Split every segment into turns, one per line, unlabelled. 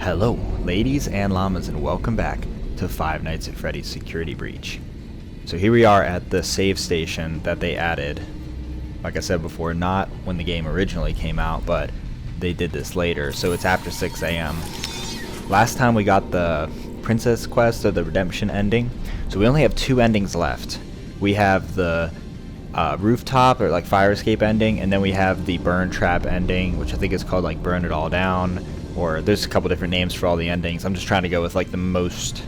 Hello, ladies and llamas, and welcome back to Five Nights at Freddy's Security Breach. So here we are at the save station that they added. Like I said before, not when the game originally came out, but they did this later, so it's after 6 a.m. Last time we got the Princess Quest, or the Redemption ending, so we only have two endings left. We have the rooftop, or like fire escape ending, and then we have the burn trap ending, which I think is called like burn it all down, or there's a couple different names for all the endings. I'm just trying to go with like the most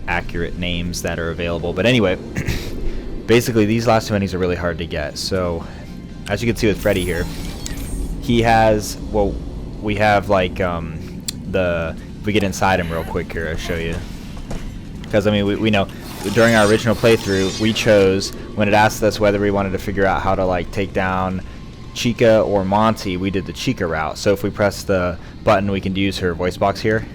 accurate names that are available. But anyway, basically these last two endings are really hard to get. So as you can see with Freddy here, he has, well, we have like if we get inside him real quick here, I'll show you. Because I mean, we know during our original playthrough, we chose, when it asked us whether we wanted to figure out how to like take down Chica or Monty, we did the Chica route. So if we press the button, we can use her voice box here.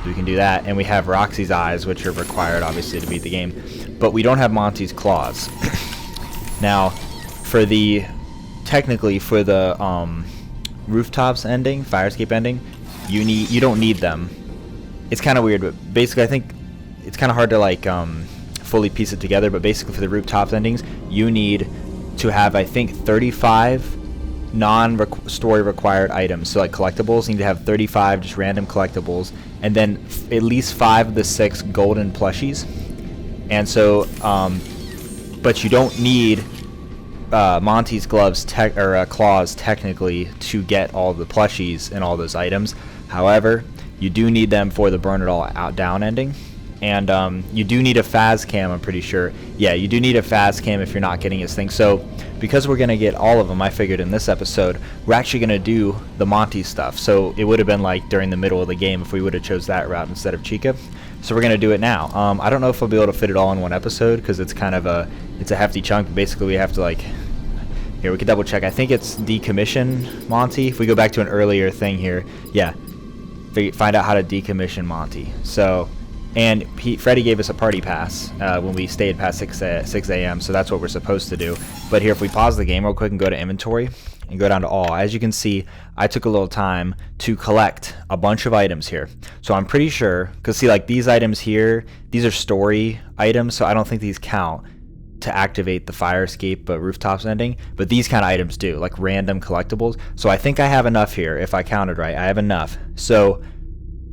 We can do that, and we have Roxy's eyes, which are required obviously to beat the game, but we don't have Monty's claws. Now, for the technically for the rooftops ending, fire escape ending, you don't need them. It's kind of weird, but basically I think it's kind of hard to like fully piece it together. But basically for the rooftops endings, you need to have, I think, 35 non-story required items. So like collectibles, you need to have 35 just random collectibles, and then at least 5 of the 6 golden plushies. And so, but you don't need Monty's gloves claws technically to get all the plushies and all those items. However, you do need them for the burn it all out down ending. And you do need a Faz cam, I'm pretty sure. Yeah, you do need a Faz cam if you're not getting his thing. So because we're going to get all of them, I figured in this episode, we're actually going to do the Monty stuff. So it would have been like during the middle of the game if we would have chose that route instead of Chica. So we're going to do it now. I don't know if we'll be able to fit it all in one episode because it's kind of a hefty chunk. Basically, we have to like, here, we can double check. I think it's decommission Monty. If we go back to an earlier thing here, yeah, find out how to decommission Monty. So, and Freddy gave us a party pass when we stayed past 6 a.m., so that's what we're supposed to do. But here, if we pause the game real quick and go to inventory and go down to all, as you can see, I took a little time to collect a bunch of items here. So I'm pretty sure, because see, like these items here, these are story items, so I don't think these count to activate the fire escape rooftops ending, but these kind of items do, like random collectibles. So I think I have enough here. If I counted right, I have enough. So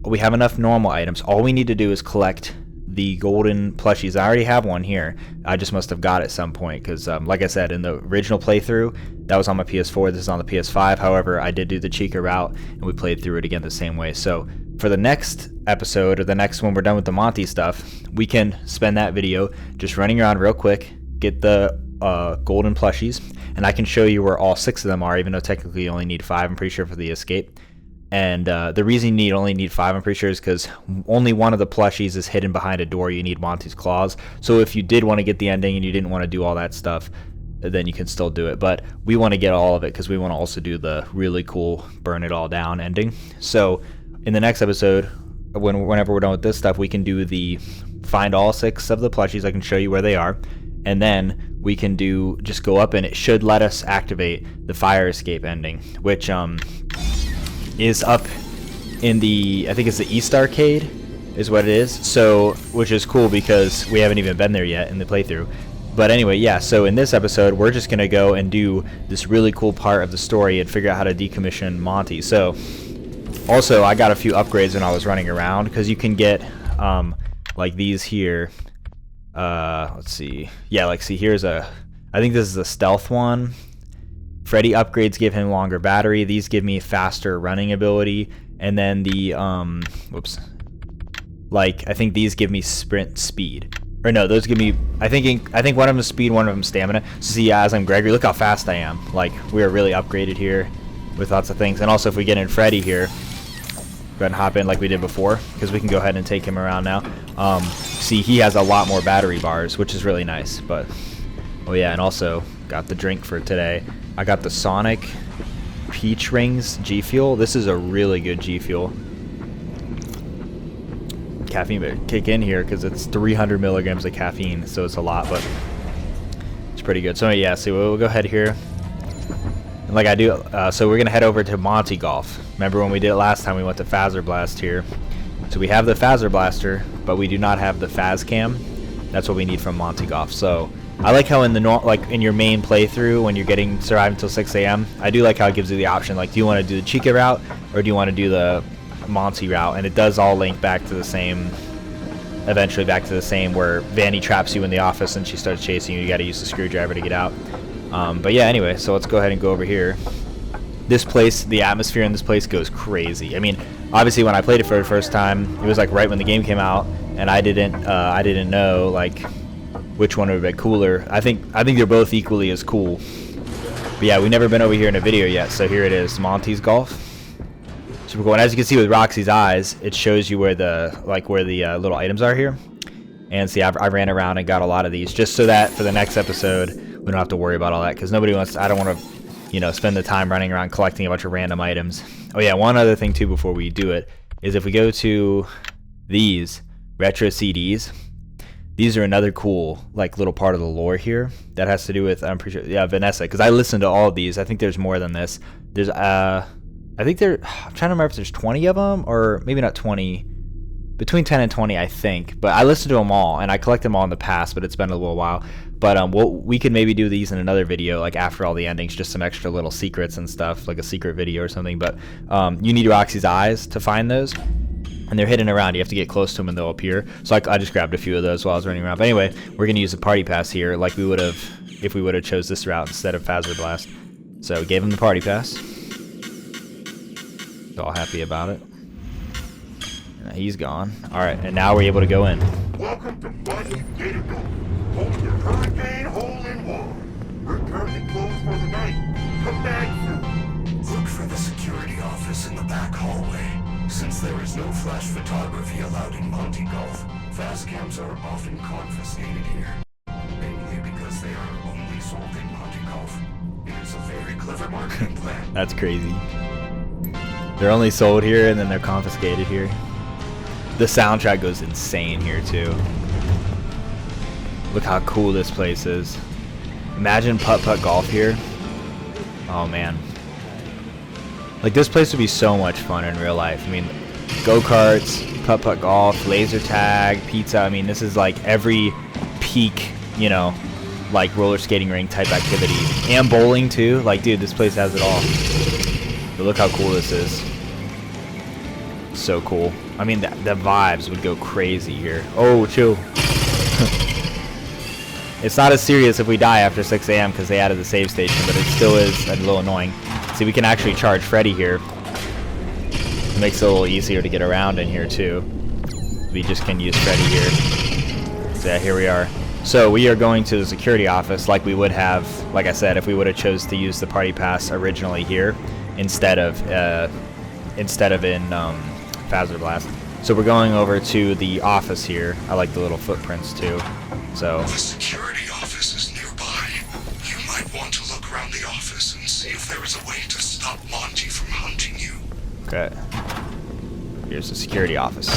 we have enough normal items. All we need to do is collect the golden plushies. I already have one here. I just must have got it at some point because like I said, in the original playthrough, that was on my PS4. This is on the PS5. However, I did do the Chica route and we played through it again the same way. So for the next episode, or the next when we're done with the Monty stuff, we can spend that video just running around real quick, get the golden plushies, and I can show you where all 6 of them are, even though technically you only need 5, I'm pretty sure, for the escape. And the reason you only need 5, I'm pretty sure, is because only one of the plushies is hidden behind a door. You need Monty's claws. So if you did want to get the ending and you didn't want to do all that stuff, then you can still do it. But we want to get all of it because we want to also do the really cool burn it all down ending. So in the next episode, whenever we're done with this stuff, we can do the find all 6 of the plushies. I can show you where they are. And then we can just go up, and it should let us activate the fire escape ending, which is up in the, I think it's the East Arcade is what it is. So, which is cool because we haven't even been there yet in the playthrough. But anyway, yeah, so in this episode, we're just going to go and do this really cool part of the story and figure out how to decommission Monty. So, also, I got a few upgrades when I was running around, because you can get, like these here. Let's see. Yeah, like, see, here's I think this is a stealth one. Freddy upgrades give him longer battery. These give me faster running ability. And then the, like, I think these give me sprint speed. Or no, those give me, I think one of them is speed, one of them stamina. So see, as I'm Gregory, look how fast I am. Like, we are really upgraded here with lots of things. And also, if we get in Freddy here, go ahead and hop in like we did before, because we can go ahead and take him around now. See, he has a lot more battery bars, which is really nice. But, oh yeah, and also got the drink for today. I got the Sonic Peach Rings G Fuel. This is a really good G Fuel. Caffeine better kick in here because it's 300 milligrams of caffeine, so it's a lot, but it's pretty good. So yeah, see, we'll go ahead here. like I do, so we're gonna head over to Monty Golf. Remember when we did it last time? We went to Phaser Blast here. So we have the Phaser Blaster, but we do not have the Phaz Cam. That's what we need from Monty Golf. So I like how in the like in your main playthrough when you're getting survive until 6 a.m. I do like how it gives you the option. Like, do you want to do the Chica route or do you want to do the Monty route? And it does all link back to the same. Eventually back to the same where Vanny traps you in the office and she starts chasing you. You got to use the screwdriver to get out. But yeah, anyway, so let's go ahead and go over here. This place, the atmosphere in this place goes crazy. I mean, obviously when I played it for the first time, it was like right when the game came out, and I didn't know like which one would be cooler. I think they're both equally as cool. But yeah, we've never been over here in a video yet, so here it is, Monty's Golf. Super cool. And as you can see with Roxy's eyes, it shows you where the little items are here. And see, I ran around and got a lot of these just so that for the next episode we don't have to worry about all that, because nobody wants. I don't want to, you know, spend the time running around collecting a bunch of random items. Oh yeah, one other thing too before we do it is if we go to these retro CDs, these are another cool like little part of the lore here that has to do with, I'm pretty sure, yeah, Vanessa, because I listened to all of these. I think there's more than this. There's I think I'm trying to remember if there's 20 of them, or maybe not 20, between 10 and 20, I think. But I listened to them all, and I collected them all in the past, but it's been a little while. But we could maybe do these in another video, like after all the endings, just some extra little secrets and stuff, like a secret video or something. But you need Roxy's eyes to find those, and they're hidden around. You have to get close to them, and they'll appear. So I just grabbed a few of those while I was running around. But anyway, we're going to use the party pass here, like we would have if we would have chose this route instead of Phaser Blast. So we gave him the party pass. All happy about it. He's gone. Alright, and now we're able to go in.
Welcome to Monty's Gator Gold. Home your hurricane hole-in-one. We're currently closed for the night. Come back soon.
Look for the security office in the back hallway. Since there is no flash photography allowed in Monty Golf, fast cams are often confiscated here. Mainly because they are only sold in Monty Golf. It is a very clever marketing plan.
That's crazy. They're only sold here and then they're confiscated here. The soundtrack goes insane here too. Look how cool this place is. Imagine putt-putt golf here. Oh man. Like, this place would be so much fun in real life. I mean, go-karts, putt-putt golf, laser tag, pizza. I mean, this is like every peak, you know, like roller skating rink type activity. And bowling too. Like, dude, this place has it all. But look how cool this is. So cool. I mean, the vibes would go crazy here. Oh, chill. It's not as serious if we die after 6 a.m. because they added the save station, but it still is a little annoying. See, we can actually charge Freddy here. It makes it a little easier to get around in here too. We just can use Freddy here. So yeah, here we are. So we are going to the security office like we would have, like I said, if we would have chose to use the party pass originally here instead of in Phaser Blast. So we're going over to the office here. I like the little footprints too. So
the security office is nearby. You might want to look around the office and see if there is a way to stop Monty from hunting you.
okay. Here's the security office.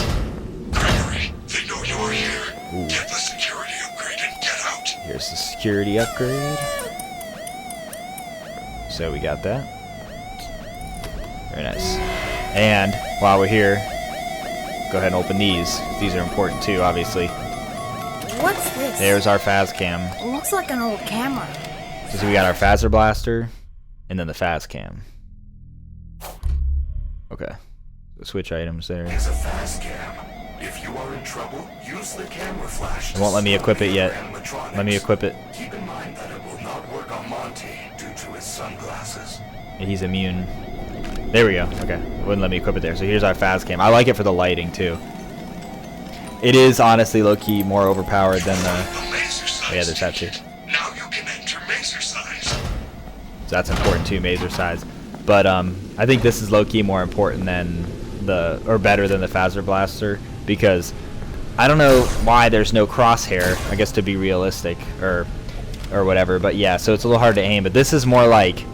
Gregory, they know you're here.
Ooh.
Get the security upgrade and get out.
Here's the security upgrade. So we got that. Very nice. And while we're here, go ahead and open these. These are important too, obviously.
What's this?
There's our Phaz Cam.
It looks like an old camera.
So we got our Phaser Blaster, and then the Phaz Cam. Okay. So switch items there.
It's a fast cam. If you are in trouble, use the camera flash.
It won't let me equip it yet.
Animatronics.
Let me equip it.
Keep in mind that it will not work on Monty due to his sunglasses.
Yeah, he's immune. There we go. Okay. It wouldn't let me equip it there. So here's our Phaz Cam. I like it for the lighting too. It is honestly low-key more overpowered than the... Oh yeah, there's that too.
Now you can enter Mazer size.
So that's important too, Mazer size. But I think this is low-key more important than or better than the Phaser Blaster, because I don't know why there's no crosshair, I guess to be realistic, or whatever, but yeah, so it's a little hard to aim. But this is more like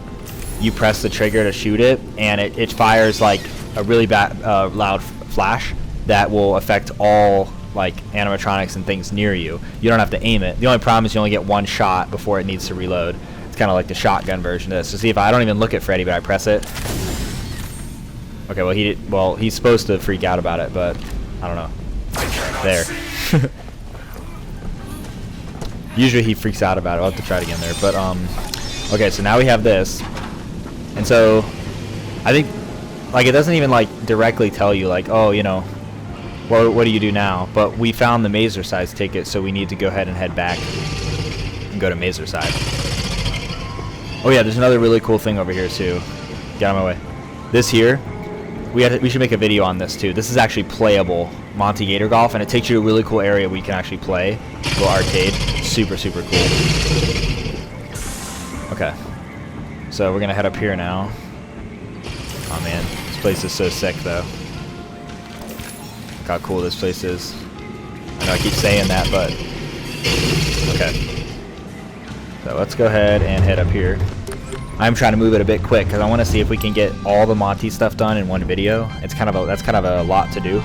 you press the trigger to shoot it, and it fires like a really loud flash that will affect all like animatronics and things near you. You don't have to aim it. The only problem is you only get one shot before it needs to reload. It's kind of like the shotgun version of this. So see if I don't even look at Freddy, but I press it. Okay, well he's supposed to freak out about it, but I don't know. There. Usually he freaks out about it. I'll have to try it again there. But okay, so now we have this, and so I think like it doesn't even like directly tell you like, oh, you know, what do you do now? But we found the Mazer size ticket, so we need to go ahead and head back and go to Mazer side. Oh yeah, there's another really cool thing over here too. Get out of my way. This here, we should make a video on this too. This is actually playable Monty Gator Golf, and it takes you to a really cool area where you can actually play. A little arcade. Super, super cool. Okay. So we're gonna head up here now. Oh man, this place is so sick though. Look how cool this place is. I know I keep saying that, but okay. So let's go ahead and head up here. I'm trying to move it a bit quick because I want to see if we can get all the Monty stuff done in one video. That's kind of a lot to do,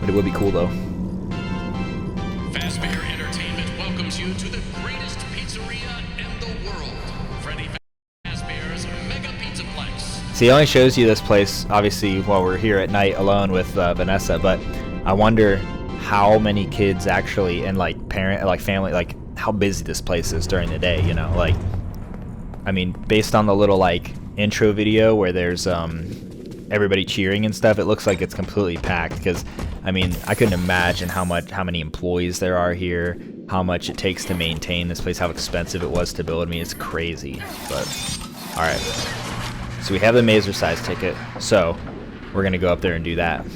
but it would be cool though.
Fazbear Entertainment welcomes you to the greatest pizzeria in the world, Freddy Fazbear's Mega Pizzaplex.
See, it only shows you this place obviously while we're here at night alone with Vanessa, but I wonder how many kids actually and like family, like how busy this place is during the day. You know, like. I mean, based on the little like intro video where there's everybody cheering and stuff, it looks like it's completely packed. Because I mean, I couldn't imagine how many employees there are here, how much it takes to maintain this place, how expensive it was to build. I mean, it's crazy. But all right, so we have the Mazer size ticket, so we're gonna go up there and do that.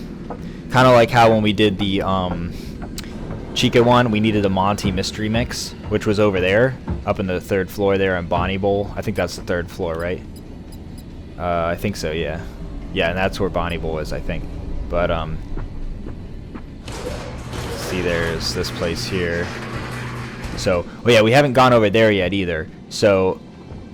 Kind of like how when we did the Chica one, we needed a Monty mystery mix, which was over there, up in the 3rd floor there on Bonnie Bowl. I think that's the 3rd floor, right? I think so, yeah. Yeah, and that's where Bonnie Bowl is, I think. But, see, there's this place here. So, oh yeah, we haven't gone over there yet either. So,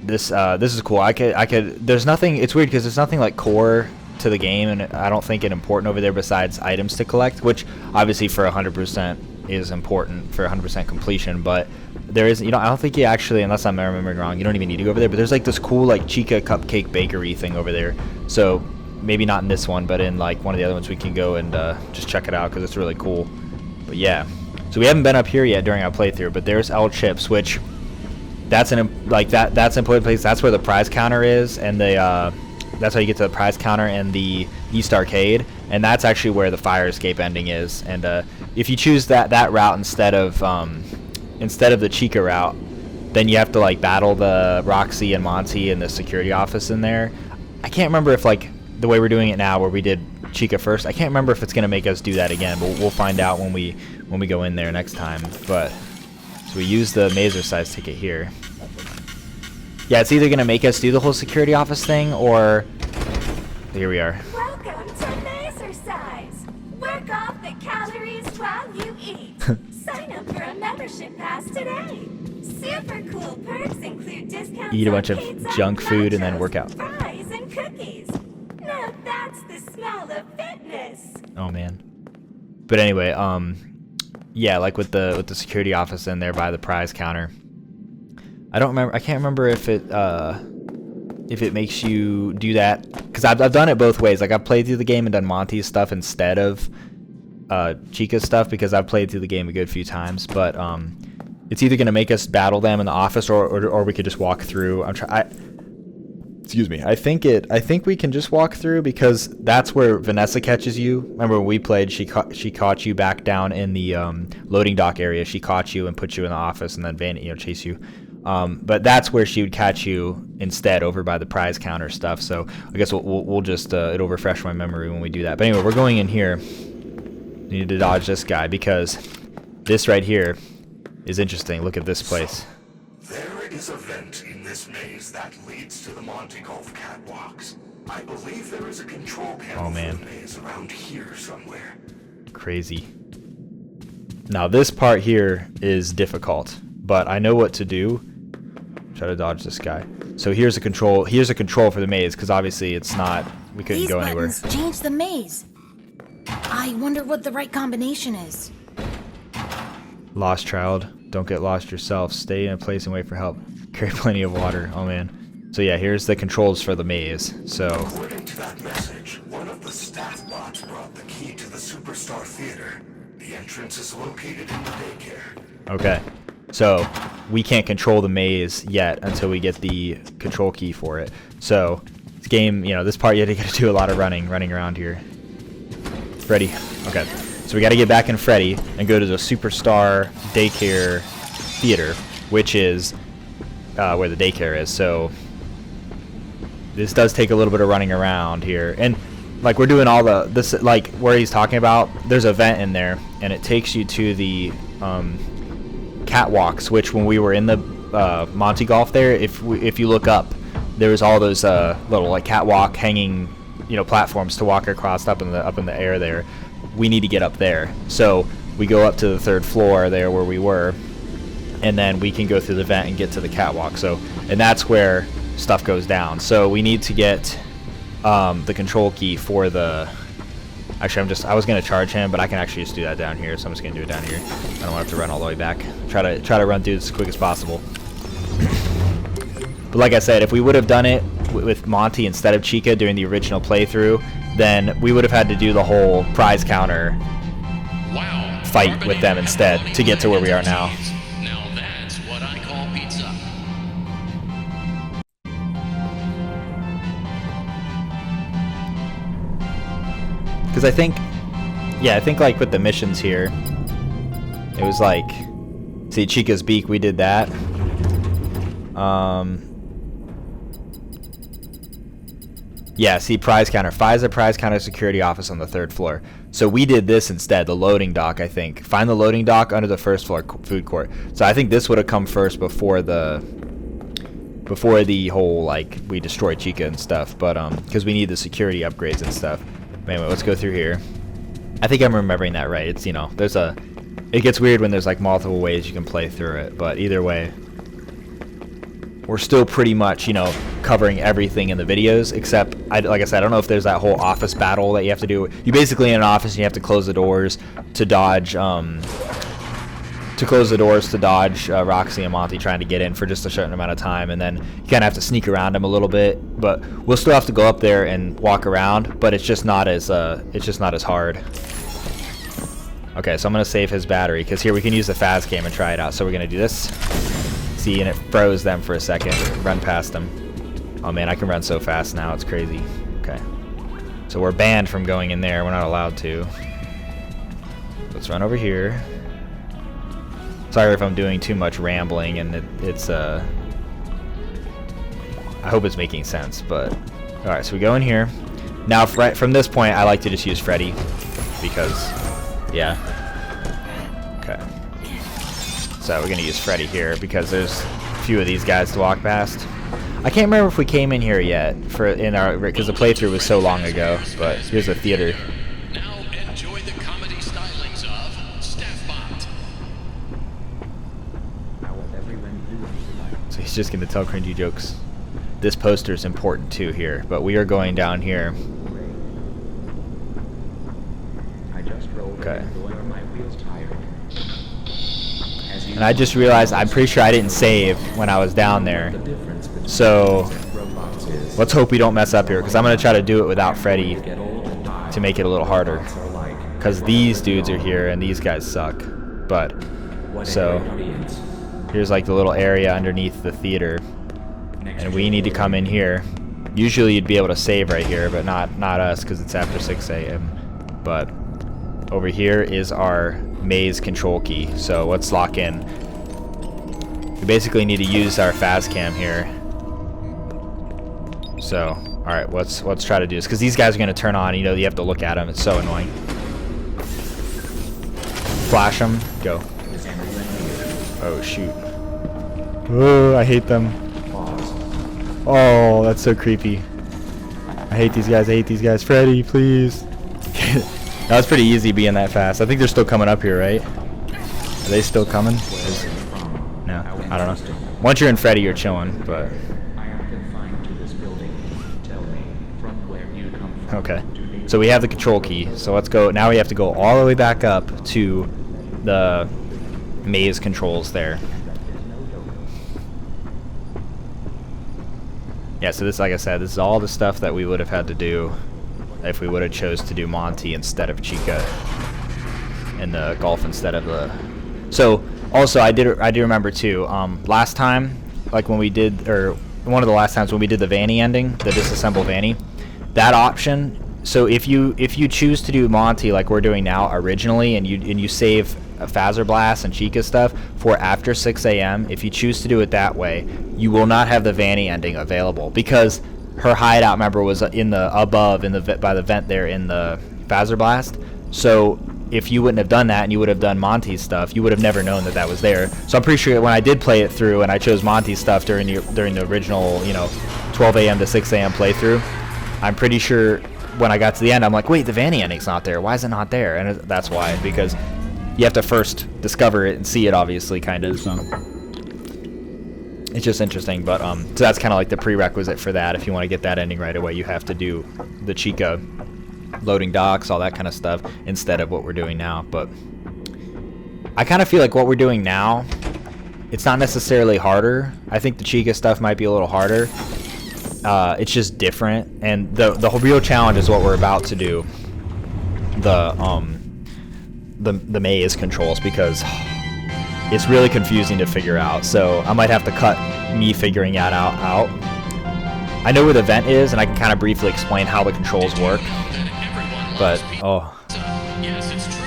this is cool. There's nothing, it's weird because there's nothing like core to the game, and I don't think it important over there besides items to collect, which obviously for 100% is important for 100% completion, but there is, you know, I don't think you actually, unless I'm remembering wrong, you don't even need to go over there, but there's like this cool like Chica cupcake bakery thing over there. So maybe not in this one, but in like one of the other ones we can go and just check it out because it's really cool. But yeah, so we haven't been up here yet during our playthrough, but there's El Chips, which that's an that's an important place. That's where the prize counter is, and the that's how you get to the prize counter and the East Arcade, and that's actually where the fire escape ending is. And if you choose that route instead of the Chica route, then you have to like battle the Roxy and Monty and the security office in there. I can't remember if like the way we're doing it now, where we did Chica first, I can't remember if it's gonna make us do that again, but we'll find out when we go in there next time. But so we use the Mazer size ticket here. Yeah, it's either gonna make us do the whole security office thing, or here we are.
Welcome to Mazer Size. Work off the calories while you eat. Sign up for a membership pass today. Super cool perks include discounts.
Eat a bunch of
on pizza,
junk food and then
nachos,
work out.
Fries and cookies. Now that's the smell of fitness.
Oh man. But anyway, yeah, like with the security office in there by the prize counter. I can't remember if it makes you do that, because I've done it both ways. Like I've played through the game and done Monty's stuff instead of Chica's stuff, because I've played through the game a good few times. But it's either gonna make us battle them in the office, or we could just walk through. Excuse me. I think we can just walk through, because that's where Vanessa catches you. Remember when we played, she caught you back down in the loading dock area. She caught you and put you in the office, and then chase you. But that's where she would catch you instead, over by the prize counter stuff. So I guess we'll just it'll refresh my memory when we do that. But anyway, we're going in here. We need to dodge this guy, because this right here is interesting. Look at this place.
There is a vent in this maze that leads to the Monty Golf catwalks. I believe there is a control panel for the maze around here somewhere.
Crazy. Now this part here is difficult, but I know what to do. Try to dodge this guy. So here's a control. Here's a control for the maze, because obviously it's not. We couldn't go anywhere.
These buttons change the maze. I wonder what the right combination is.
Lost child. Don't get lost yourself. Stay in a place and wait for help. Carry plenty of water. Oh man. So yeah, here's the controls for the maze. So
According to that message, one of the staff bots brought the key to the Superstar Theater. The entrance is located in the daycare.
okay. So we can't control the maze yet until we get the control key for it. So this game, you know, this part you gotta do a lot of running around here. Freddy. Okay. So we gotta get back in Freddy and go to the Superstar Daycare Theater, which is where the daycare is. So this does take a little bit of running around here. And like we're doing all this, like where he's talking about, there's a vent in there and it takes you to the catwalks, which when we were in the Monty Golf there, if you look up, there was all those little like catwalk hanging, you know, platforms to walk across up in the air there. We need to get up there, so we go up to the 3rd floor there where we were, and then we can go through the vent and get to the catwalk. So, and that's where stuff goes down. So we need to get the control key for the. Actually, I was gonna charge him, but I can actually just do that down here. So I'm just gonna do it down here. I don't have to run all the way back. Try to run through this as quick as possible. But like I said, if we would have done it with Monty instead of Chica during the original playthrough, then we would have had to do the whole prize counter
Wow.
fight with them instead to get to where we are now.
Now that's what I call pizza.
Because I think like with the missions here, it was like, see Chica's beak, we did that. Yeah, see prize counter, FISA prize counter security office on the 3rd floor. So we did this instead, the loading dock, I think. Find the loading dock under the 1st floor food court. So I think this would have come first before the whole like we destroyed Chica and stuff, but because we need the security upgrades and stuff. But anyway, let's go through here. I think I'm remembering that right. It's, you know, it gets weird when there's like multiple ways you can play through it, but either way, we're still pretty much, you know, covering everything in the videos, except, like I said, I don't know if there's that whole office battle that you have to do. You basically in an office and you have to close the doors to dodge, Roxy and Monty trying to get in for just a certain amount of time, and then you kind of have to sneak around them a little bit. But we'll still have to go up there and walk around, but it's just not as hard. Okay, so I'm gonna save his battery because here we can use the Faz cam and try it out. So we're gonna do this. See, and it froze them for a second. Run past them. Oh man, I can run so fast now, it's crazy. Okay. So we're banned from going in there, we're not allowed to. Let's run over here. Sorry if I'm doing too much rambling and it's I hope it's making sense, but alright, so we go in here. Now from this point I like to just use Freddy because yeah. Okay. So we're gonna use Freddy here because there's a few of these guys to walk past. I can't remember if we came in here yet because the playthrough was so long ago. But here's the theater.
Now enjoy the comedy stylings of Staffbot.
So he's just gonna tell cringy jokes. This poster is important too here, but we are going down here. Okay. And I just realized I'm pretty sure I didn't save when I was down there. So let's hope we don't mess up here, because I'm going to try to do it without Freddy to make it a little harder. Because these dudes are here and these guys suck. But, so, here's like the little area underneath the theater. And we need to come in here. Usually you'd be able to save right here, but not us because it's after 6 a.m. But over here is our maze control key. So let's lock in. We basically need to use our Faz cam here. So, alright, let's try to do this. Because these guys are going to turn on, you know, you have to look at them. It's so annoying. Flash them. Go. Oh, shoot. Oh, I hate them. Oh, that's so creepy. I hate these guys. I hate these guys. Freddy, please. That was pretty easy being that fast. I think they're still coming up here, right? Are they still coming? No, I don't know. Once you're in Freddy, you're chilling, but... Okay. So we have the control key. So let's go. Now we have to go all the way back up to the maze controls there. Yeah, so this, like I said, this is all the stuff that we would have had to do if we would have chose to do Monty instead of Chica, and the golf instead of the. So also I do remember too. Last time, like when we did, or one of the last times when we did the Vanny ending, the disassemble Vanny, that option. So if you choose to do Monty like we're doing now originally, and you save Phaser Blast and Chica stuff for after 6 a.m., if you choose to do it that way, you will not have the Vanny ending available because her hideout, member, was in the above in the by the vent there in the Phaser Blast. So if you wouldn't have done that and you would have done Monty's stuff, you would have never known that that was there. So I'm pretty sure when I did play it through and I chose Monty's stuff during the original 12 a.m. to 6 a.m. playthrough, I'm pretty sure when I got to the end, I'm like, wait, the Vanny ending's not there. Why is it not there? And that's why, because you have to first discover it and see it, obviously, kind of. So it's just interesting, but so that's kind of like the prerequisite for that. If you want to get that ending right away, you have to do the Chica loading docks, all that kind of stuff, instead of what we're doing now. But I kind of feel like what we're doing now, it's not necessarily harder. I think the Chica stuff might be a little harder. It's just different, and the whole real challenge is what we're about to do. The maze controls, because it's really confusing to figure out. So I might have to cut me figuring that out. I know where the vent is, and I can kind of briefly explain how the controls work. But
yes, it's true.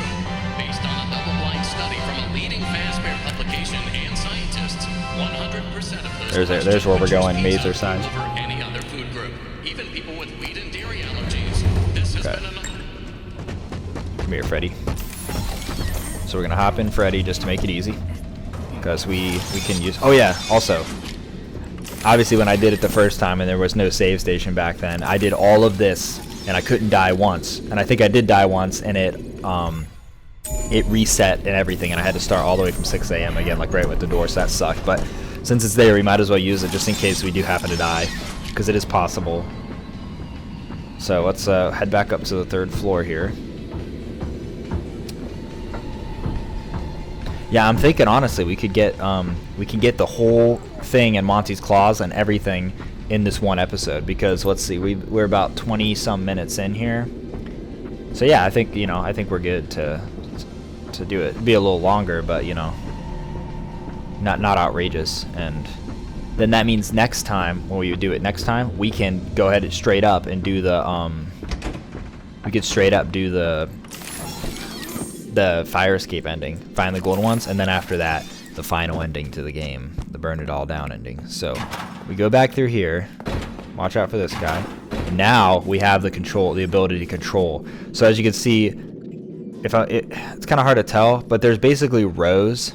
Based on a double-blind study from a leading Fazbear publication and scientists, 100% of those
there's where we're going, maze or size.
over any other food group, even people with wheat and dairy allergies. This has been another.
Come here, Freddy. So we're gonna hop in Freddy just to make it easy, because we can use. Oh yeah, also, obviously when I did it the first time and there was no save station back then, I did all of this and I couldn't die once, and I think I did die once, and it reset and everything, and I had to start all the way from 6 a.m. again, like right with the door, so that sucked. But since it's there, we might as well use it just in case we do happen to die, because it is possible. So let's head back up to the 3rd floor here. Yeah, I'm thinking honestly we can get the whole thing in Monty's Claws and everything in this one episode, because let's see, we're about 20 some minutes in here. So yeah, I think we're good to do it. It'd be a little longer, but not outrageous. And then that means next time, when we do it next time, we can go ahead and straight up and do the the fire escape ending, find the golden ones, and then after that, the final ending to the game, the burn it all down ending. So we go back through here. Watch out for this guy. And now we have the ability to control. So as you can see, it's kind of hard to tell, but there's basically rows.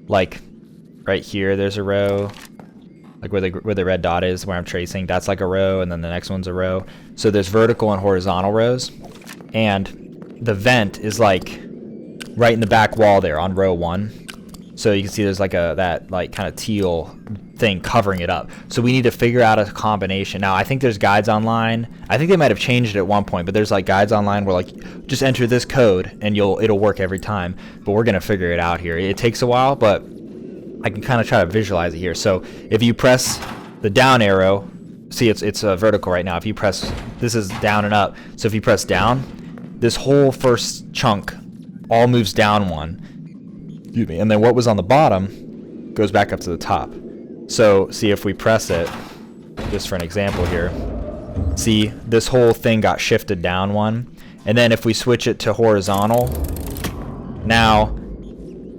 Like right here, there's a row. Like where the red dot is, where I'm tracing, that's like a row, and then the next one's a row. So there's vertical and horizontal rows, and the vent is like right in the back wall there on row 1. So you can see there's like that like kind of teal thing covering it up. So we need to figure out a combination. Now I think there's guides online. I think they might have changed it at one point, but there's like guides online where like just enter this code and it'll work every time. But we're gonna figure it out here. It takes a while, but I can kind of try to visualize it here. So if you press the down arrow, see it's vertical right now. If you press, this is down and up. So if you press down, this whole first chunk all moves down 1. Excuse me. And then what was on the bottom goes back up to the top. So see if we press it, just for an example here. See, this whole thing got shifted down 1. And then if we switch it to horizontal, now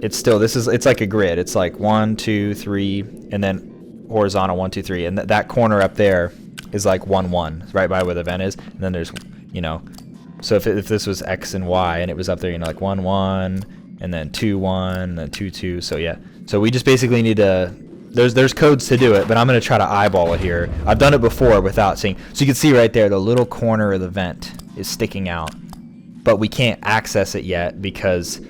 it's still, it's like a grid. It's like 1, 2, 3, and then horizontal 1, 2, 3. And that corner up there is like 1, 1, right by where the vent is. And then there's, so if this was X and Y and it was up there, like 1, 1, and then 2, 1, and then 2, 2. So yeah. So we just basically need to, there's codes to do it, but I'm going to try to eyeball it here. I've done it before without seeing. So you can see right there, the little corner of the vent is sticking out, but we can't access it yet because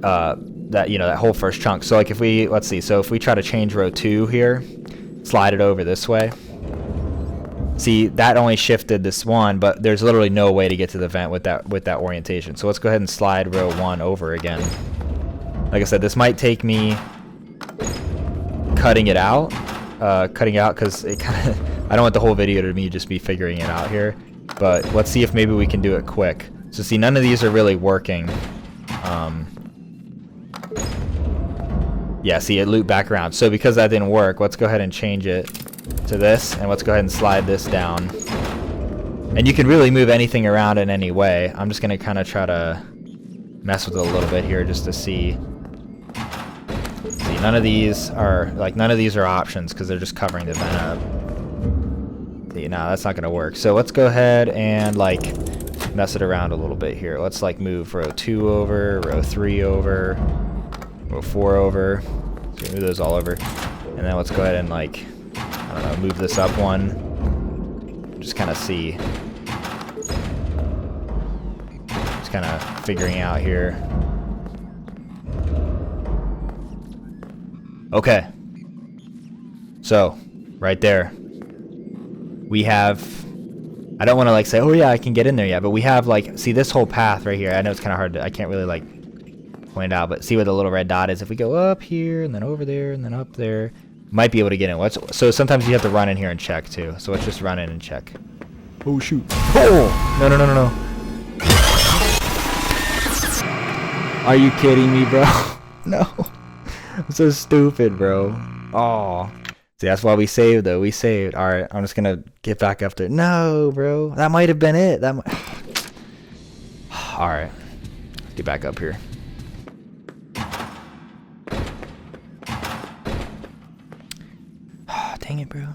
that whole first chunk. So like if we, let's see, so if we try to change row 2 here, slide it over this way. See, that only shifted this 1, but there's literally no way to get to the vent with that orientation. So let's go ahead and slide row 1 over again. Like I said, this might take me cutting out because it kind of, I don't want the whole video to me just be figuring it out here, but let's see if maybe we can do it quick. So see, none of these are really working. Yeah, see, it looped back around. So because that didn't work, let's go ahead and change it to this, and let's go ahead and slide this down. And you can really move anything around in any way. I'm just gonna kind of try to mess with it a little bit here just to see. See, none of these are options because they're just covering the vent up. See, no, that's not gonna work. So let's go ahead and like mess it around a little bit here. Let's like move row 2 over, row 3 over, row 4 over. So move those all over, and then let's go ahead and like, I don't know, move this up one. Just kind of see. Just kind of figuring out here. Okay. So, right there. We have, I don't want to like say, oh yeah, I can get in there yet, but we have like, see this whole path right here. I know it's kind of hard to, I can't really like point it out, but see where the little red dot is. If we go up here and then over there and then up there, might be able to get in. So sometimes you have to run in here and check too. So let's just run in and check. Oh shoot. Oh! No, no, no, no, no. Are you kidding me, bro? No. I'm so stupid, bro. Oh. See, that's why we saved though. We saved. Alright, I'm just gonna get back up there. No, bro. That might have been it. That might... Alright. Let's get back up here. Dang it, bro.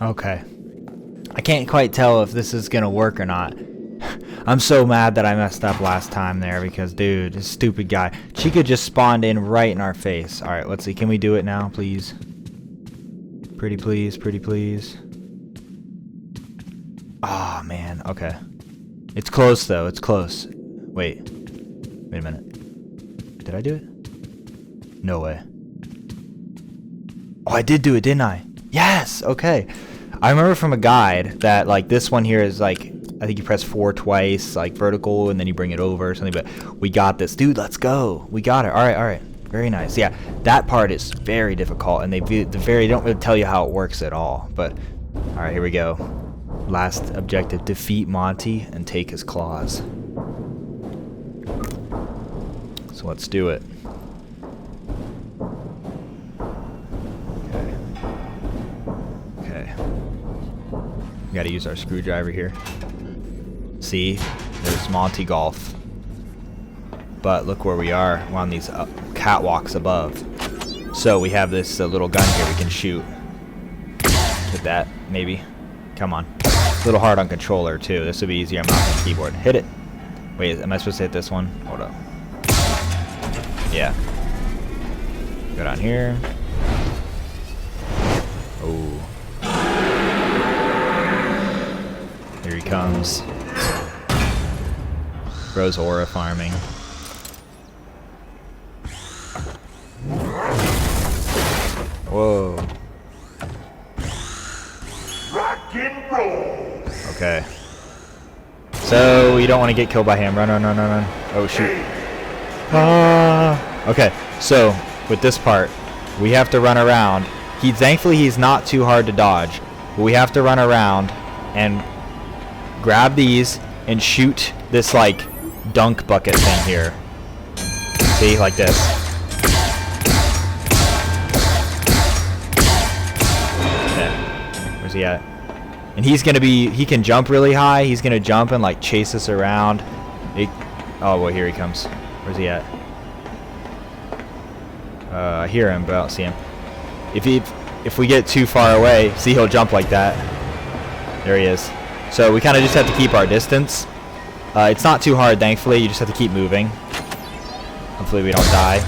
Okay. I can't quite tell if this is gonna work or not. I'm so mad that I messed up last time there because, dude, this stupid guy. Chica just spawned in right in our face. Alright, let's see. Can we do it now, please? Pretty please, pretty please. Ah, oh, man. Okay. It's close, though. It's close. Wait. Wait a minute. Did I do it? No way. Oh, I did do it, didn't I? Yes! Okay. I remember from a guide that, like, this one here is, like, I think you press 4 twice, like, vertical, and then you bring it over or something, but we got this. Dude, let's go. We got it. Alright, alright. Very nice. Yeah, that part is very difficult, and they don't really tell you how it works at all, but, alright, here we go. Last objective, defeat Monty and take his claws. So let's do it. We gotta use our screwdriver here. See, there's Monty Golf. But look where we are. We're on these catwalks above. So we have this little gun here we can shoot. Hit that, maybe. Come on. A little hard on controller too. This would be easier on mouse and keyboard. Hit it. Wait, am I supposed to hit this one? Hold up. Yeah. Go down here. Oh. Here he comes. Bro's aura farming. Whoa.
Rock and roll.
Okay. So you don't want to get killed by him. Run, run, run, run, run. Oh shoot. Ah. Okay. So with this part, we have to run around. Thankfully he's not too hard to dodge, but we have to run around and grab these and shoot this like dunk bucket thing here. See, like this. Okay. Where's he at? And he's gonna be, he can jump really high. He's gonna jump and like chase us around. Oh well, here he comes. Where's he at? I hear him, but I don't see him. If we get too far away, see, he'll jump like that. There he is. So we kind of just have to keep our distance. It's not too hard, thankfully. You just have to keep moving. Hopefully we don't die.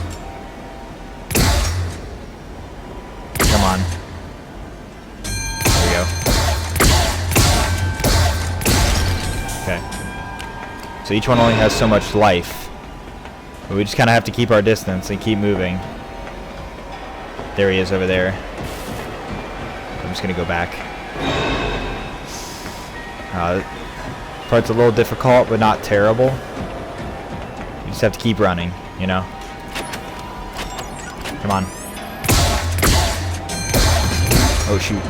So each one only has so much life. But we just kind of have to keep our distance and keep moving. There he is over there. I'm just going to go back. Part's a little difficult, but not terrible. You just have to keep running, you know? Come on. Oh, shoot.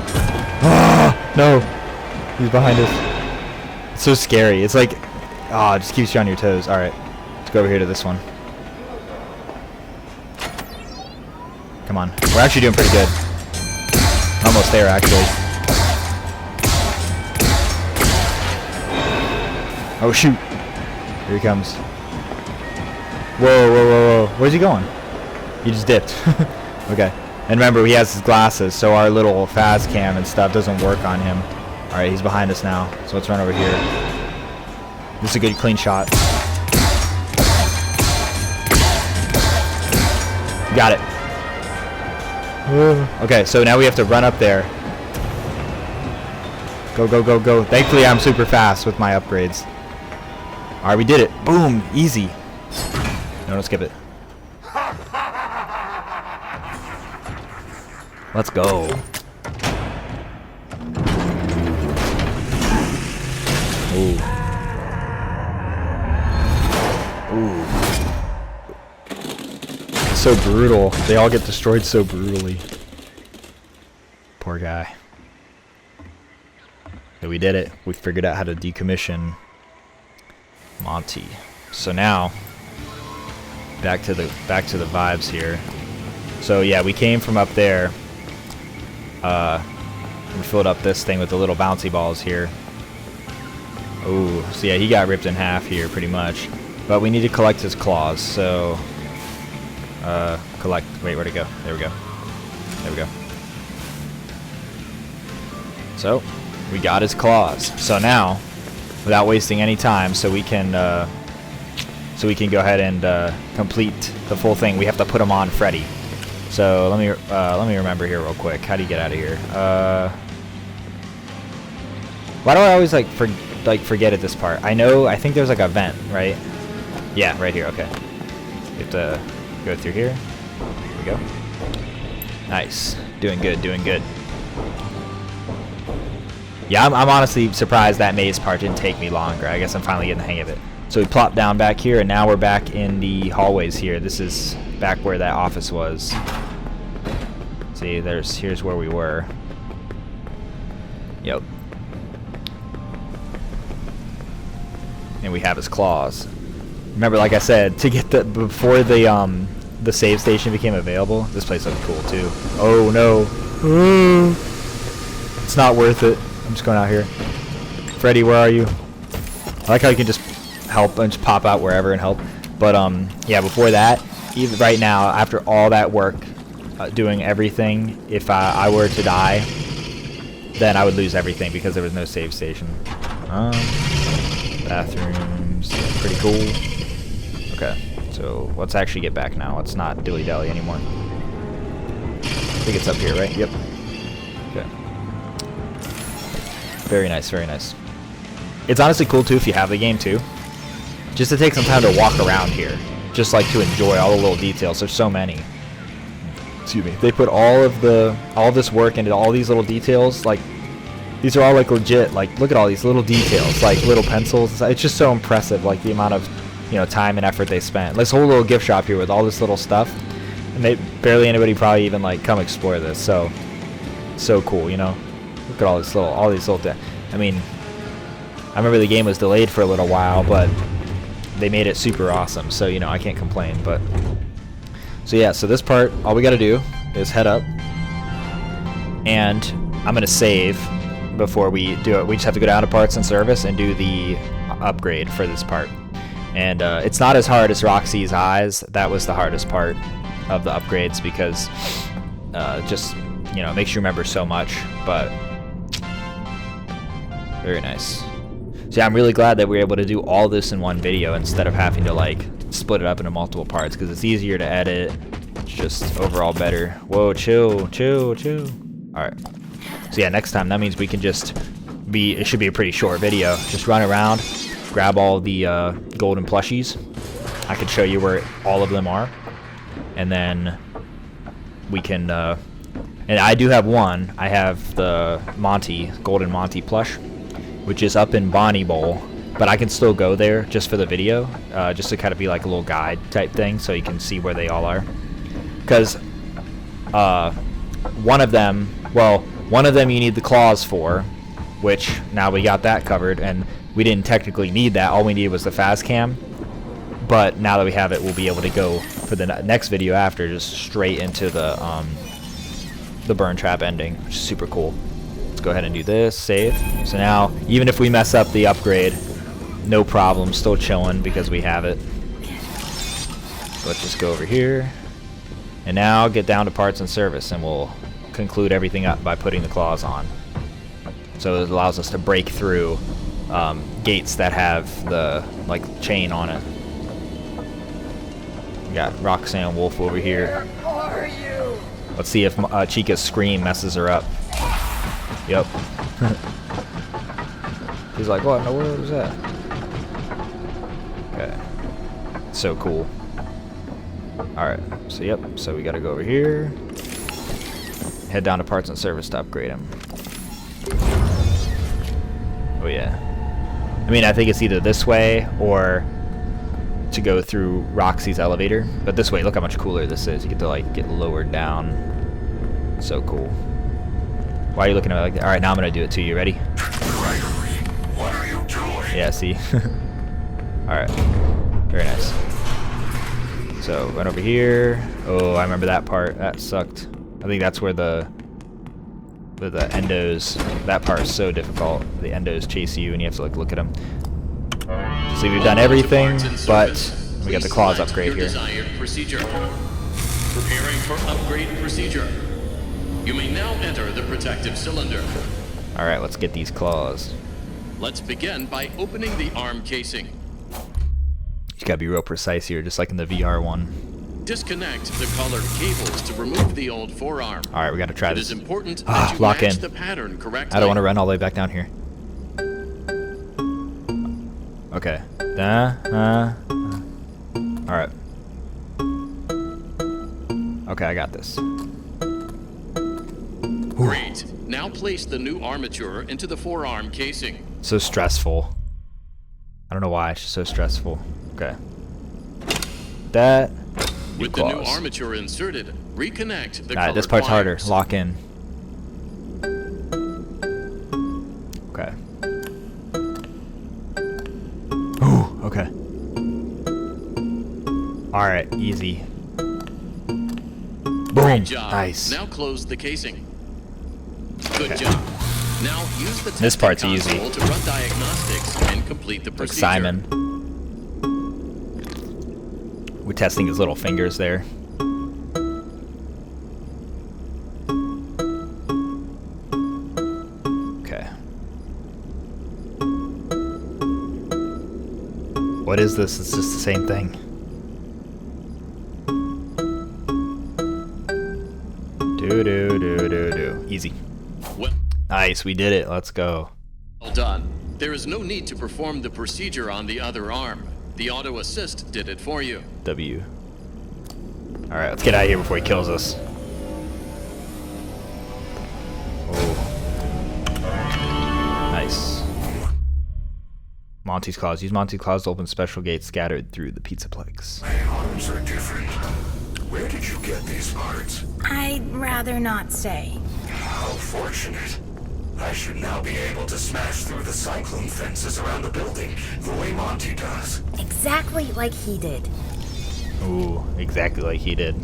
Ah, no! He's behind us. It's so scary. It's like, it just keeps you on your toes. Alright, let's go over here to this one. Come on. We're actually doing pretty good. Almost there, actually. Oh, shoot. Here he comes. Whoa, whoa, whoa, whoa. Where's he going? He just dipped. Okay. And remember, he has his glasses, so our little fast cam and stuff doesn't work on him. Alright, he's behind us now. So let's run over here. This is a good, clean shot. Got it. Okay, so now we have to run up there. Go, go, go, go. Thankfully, I'm super fast with my upgrades. Alright, we did it. Boom. Easy. No, don't skip it. Let's go. Ooh. Ooh. It's so brutal. They all get destroyed so brutally. Poor guy. But we did it. We figured out how to decommission Monty. So now back to the vibes here. So yeah, we came from up there. We filled up this thing with the little bouncy balls here. Oh, so yeah, he got ripped in half here pretty much. But we need to collect his claws, so collect. Wait, where'd it go? There we go. There we go. So we got his claws. So now, without wasting any time, so we can go ahead and complete the full thing. We have to put him on Freddy. So let me remember here real quick. How do you get out of here? Why do I always forget at this part? I think there's like a vent, right? Yeah, right here. Okay. You have to go through here. There we go. Nice. Doing good. Doing good. Yeah, I'm honestly surprised that maze part didn't take me longer. I guess I'm finally getting the hang of it. So we plopped down back here, and now we're back in the hallways here. This is back where that office was. See, here's where we were. Yep. And we have his claws. Remember, like I said, to get before the save station became available, this place looked cool too. Oh no. It's not worth it. I'm just going out here. Freddy, where are you? I like how you can just help and just pop out wherever and help. But yeah, before that, even right now, after all that work, doing everything, if I were to die, then I would lose everything because there was no save station. Bathrooms, pretty cool. Okay, so let's actually get back now. Let's not dilly-dally anymore. I think it's up here, right? Yep. Okay. Very nice, very nice. It's honestly cool too if you have the game too, just to take some time to walk around here, just like to enjoy all the little details. There's so many. Excuse me. They put all this work into all these little details. Like, these are all like legit. Like, look at all these little details, like little pencils. It's just so impressive, like the amount of time and effort they spent. This whole little gift shop here with all this little stuff, and barely anybody probably even like come explore this. So cool, you know. Look at all these little. I mean, I remember the game was delayed for a little while, but they made it super awesome. So I can't complain. But so yeah, so this part, all we got to do is head up, and I'm gonna save before we do it. We just have to go down to parts and service and do the upgrade for this part. And it's not as hard as Roxy's eyes. That was the hardest part of the upgrades because just it makes you remember so much. But very nice. So yeah, I'm really glad that we were able to do all this in one video instead of having to like split it up into multiple parts, because it's easier to edit. It's just overall better. Whoa, chill. Alright. So yeah, next time that means we can just it should be a pretty short video. Just run around, grab all the golden plushies. I could show you where all of them are, and then we can. And I do have one. I have the Golden Monty plush, which is up in Bonnie Bowl, but I can still go there just for the video, just to kind of be like a little guide type thing, so you can see where they all are. Because one of them you need the claws for, which now we got that covered, and we didn't technically need that. All we needed was the fast cam. But now that we have it, we'll be able to go for the next video after, just straight into the burn trap ending, which is super cool. Let's go ahead and do this, save. So now, even if we mess up the upgrade, no problem, still chilling because we have it. So let's just go over here, and now get down to parts and service, and we'll conclude everything up by putting the claws on. So it allows us to break through gates that have the chain on it. We got Roxanne Wolf over here.
Where are you?
Let's see if Chica's scream messes her up. Yep. He's like, what in the world is that? Okay. So cool. Alright, so yep, so we gotta go over here. Head down to parts and service to upgrade him. Oh yeah. I mean, I think it's either this way or to go through Roxy's elevator. But this way, look how much cooler this is. You get to get lowered down. So cool. Why are you looking at me like that? Alright, now I'm gonna do it to you. Ready?
Gregory, what are you doing?
Yeah, see? Alright. Very nice. So, run over here. Oh, I remember that part. That sucked. I think that's where the endos, that part is so difficult. The endos chase you and you have to look at them. See, we've done everything, but we got the claws upgrade here.
Desired procedure. Preparing for upgrade procedure. You may now enter the protective cylinder.
Alright, let's get these claws.
Let's begin by opening the arm casing.
You gotta be real precise here, just like in the VR one.
Disconnect the colored cables to remove the old forearm.
Alright, we gotta try
It
this.
is important that you
lock
match
in.
the pattern correctly.
I don't want to run all the way back down here. Okay. Alright. Okay, I got this.
Great. Now place the new armature into the forearm casing.
So stressful. I don't know why, it's just so stressful. Okay. That.
With the new armature inserted, reconnect the colored
This part's harder.
wires.
Lock in. Okay. Ooh, okay. Alright, easy. Boom.
Great job.
Nice.
Now close the casing. Good
Okay.
job. Now use the
This
testing
part's
console
easy.
to run diagnostics and complete the
Like
procedure.
Simon. We're testing his little fingers there. Okay. What is this? It's just the same thing. Do. Easy.
Well
Nice, we did it. Let's go.
done. There is no need to perform the procedure on the other arm. The auto assist did it for you.
W. Alright, let's get out of here before he kills us. Oh. Nice. Monty's Claws. Use Monty's Claws to open special gates scattered through the Pizzaplex.
My arms are different. Where did you get these parts?
I'd rather not say.
How fortunate. I should now be able to smash through the cyclone fences around the building the way Monty does.
Exactly like he did.
Ooh, exactly like he did.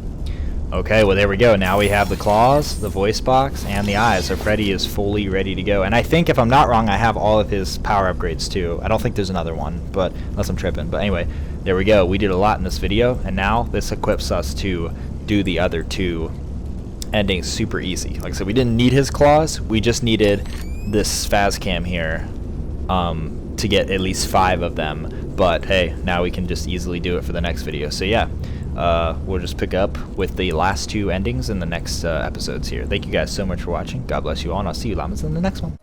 Okay, well there we go. Now we have the claws, the voice box, and the eyes. So Freddy is fully ready to go. And I think, if I'm not wrong, I have all of his power upgrades too. I don't think there's another one, but unless I'm tripping. But anyway, there we go. We did a lot in this video, and now this equips us to do the other two endings super easy. Like I said, we didn't need his claws. We just needed this Faz Cam here to get at least 5 of them. But hey, now we can just easily do it for the next video. So yeah, we'll just pick up with the last 2 endings in the next episodes here. Thank you guys so much for watching. God bless you all, and I'll see you llamas in the next one.